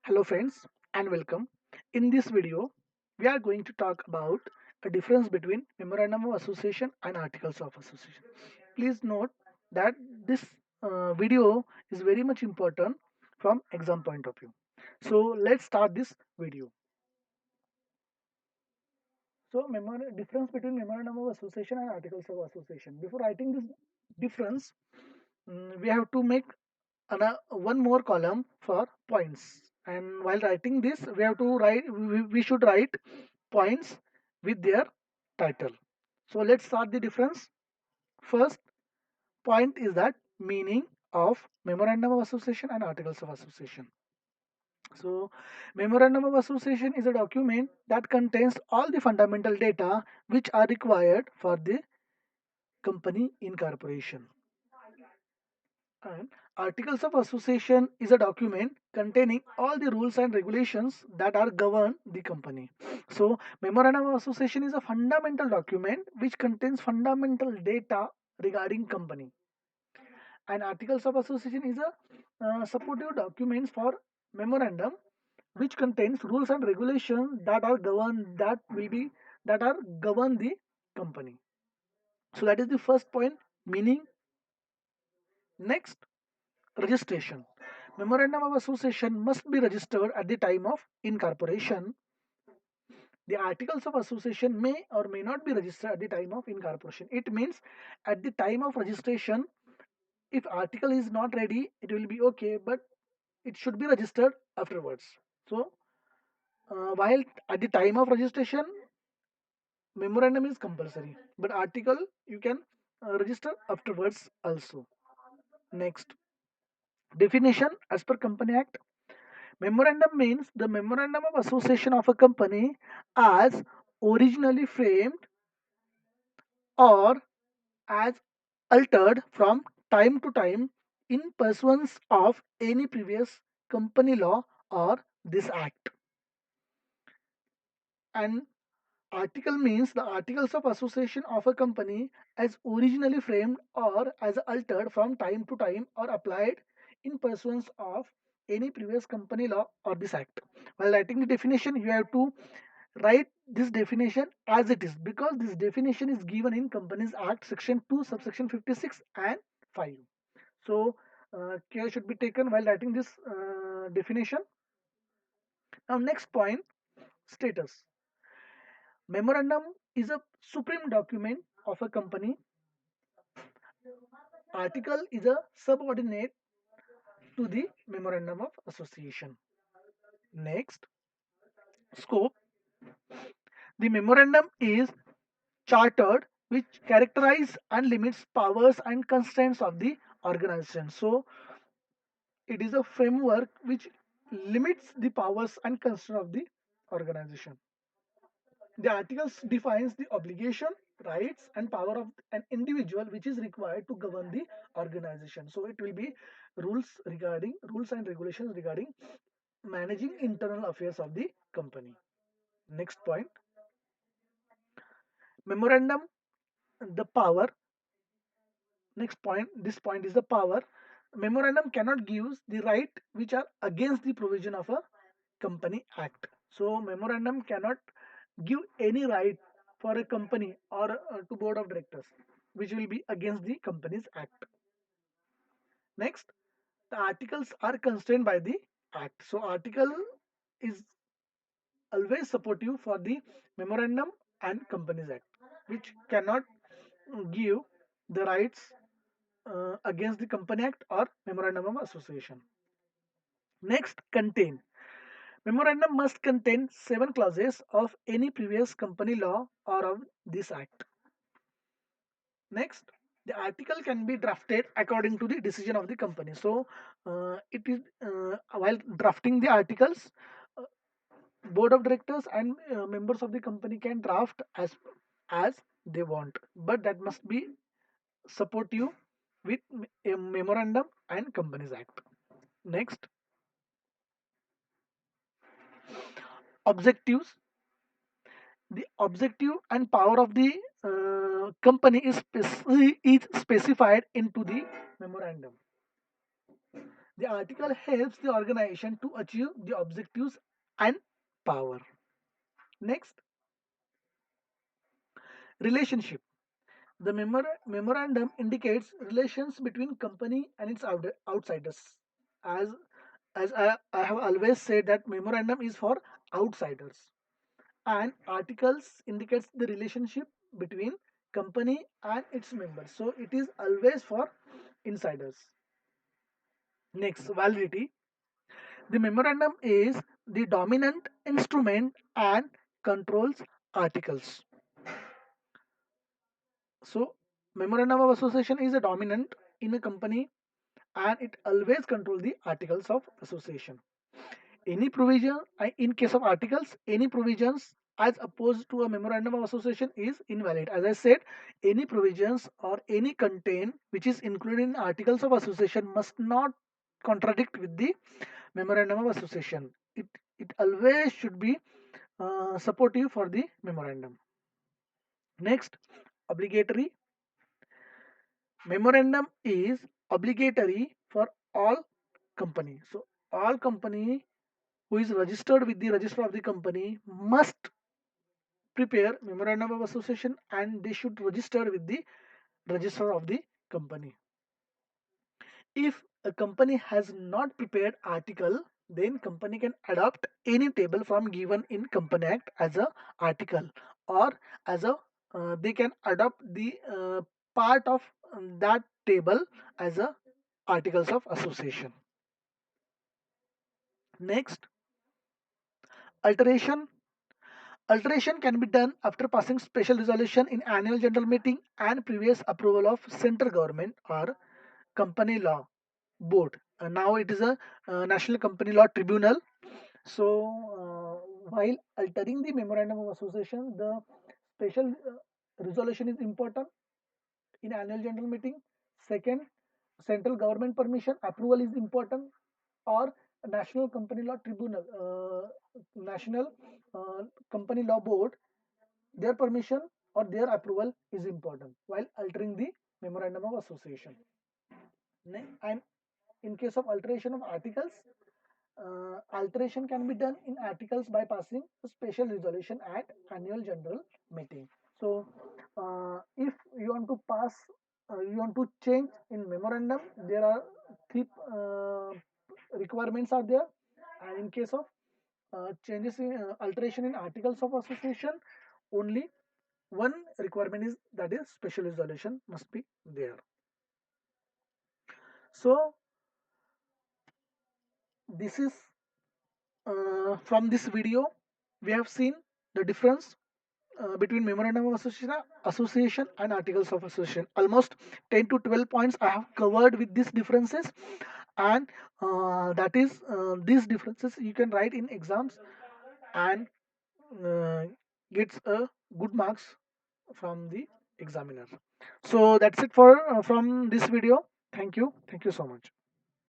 Hello friends and welcome. In this video, we are going to talk about a difference between Memorandum of Association and Articles of Association. Please note that this video is very much important from exam point of view. So let's start this video. So difference between Memorandum of Association and Articles of Association. Before writing this difference, we have to make one more column for points, and while writing this we should write points with their title. So let's start the difference. First point is that meaning of memorandum of association and articles of association. So memorandum of association is a document that contains all the fundamental data which are required for the company incorporation. And Articles of Association is a document containing all the rules and regulations that are govern the company. So, Memorandum of Association is a fundamental document which contains fundamental data regarding company. And Articles of Association is a supportive documents for memorandum which contains rules and regulations that are govern the company. So that is the first point, meaning. Next, registration. Memorandum of Association must be registered at the time of incorporation. The Articles of Association may or may not be registered at the time of incorporation. It means at the time of registration, if article is not ready, it will be okay, but it should be registered afterwards. So, while at the time of registration, memorandum is compulsory, but article you can register afterwards also. Next, definition as per Company Act. Memorandum means the memorandum of association of a company as originally framed or as altered from time to time in pursuance of any previous company law or this act. And article means the articles of association of a company as originally framed or as altered from time to time or applied in pursuance of any previous company law or this act. While writing the definition, you have to write this definition as it is, because this definition is given in Companies Act section 2 subsection 56 and 5. So care should be taken while writing this definition. Now next point, status. Memorandum is a supreme document of a company. Article is a subordinate to the memorandum of association. Next, scope. The memorandum is chartered which characterize and limits powers and constraints of the organization. So it is a framework which limits the powers and constraints of the organization. The articles defines the obligation, rights, and power of an individual which is required to govern the organization. So it will be rules and regulations regarding managing internal affairs of the company. Next point, memorandum, the power. Next point, this point is the power. Memorandum cannot give the right which are against the provision of a company act. So memorandum cannot give any right for a company or to board of directors which will be against the company's act. Next, the articles are constrained by the act. So article is always supportive for the memorandum and companies act, which cannot give the rights against the company act or memorandum of association. Next, contain. Memorandum must contain 7 clauses of any previous company law or of this act. Next, the article can be drafted according to the decision of the company. So, it is while drafting the articles, uh, board of directors and members of the company can draft as they want, but that must be supportive with a memorandum and companies act. Next, objectives. The objective and power of the company is specified into the memorandum. The article helps the organization to achieve the objectives and power. Next, relationship. The memorandum indicates relations between company and its outsiders. As I have always said that memorandum is for outsiders, and articles indicates the relationship between company and its members. So it is always for insiders. Next, validity. The memorandum is the dominant instrument and controls articles. So memorandum of association is a dominant in a company and it always controls the articles of association. Any provision, in case of articles, any provisions as opposed to a memorandum of association is invalid. As I said, any provisions or any content which is included in articles of association must not contradict with the memorandum of association. It always should be supportive for the memorandum. Next, obligatory. Memorandum is obligatory for all company. So all company who is registered with the register of the company must prepare memorandum of association and they should register with the register of the company. If a company has not prepared article, then company can adopt any table from given in company act as a article, or as a they can adopt the part of that table as a articles of association. Next, alteration. Alteration can be done after passing special resolution in annual general meeting and previous approval of central government or company law board. Now it is a national company law tribunal. So while altering the memorandum of association, the special resolution is important in annual general meeting. Second, central government permission approval is important, or national company law tribunal, national company law board, their permission or their approval is important while altering the memorandum of association. And in case of alteration of articles, alteration can be done in articles by passing a special resolution at annual general meeting. So if you want to pass, you want to change in memorandum, there are three requirements are there. And in case of changes in alteration in articles of association, only one requirement is, that is special resolution must be there. So this is from this video we have seen the difference between memorandum of association and articles of association. Almost 10 to 12 points I have covered with these differences, and that is these differences you can write in exams and uh, gets a good marks from the examiner. So that's it for from this video. Thank you so much.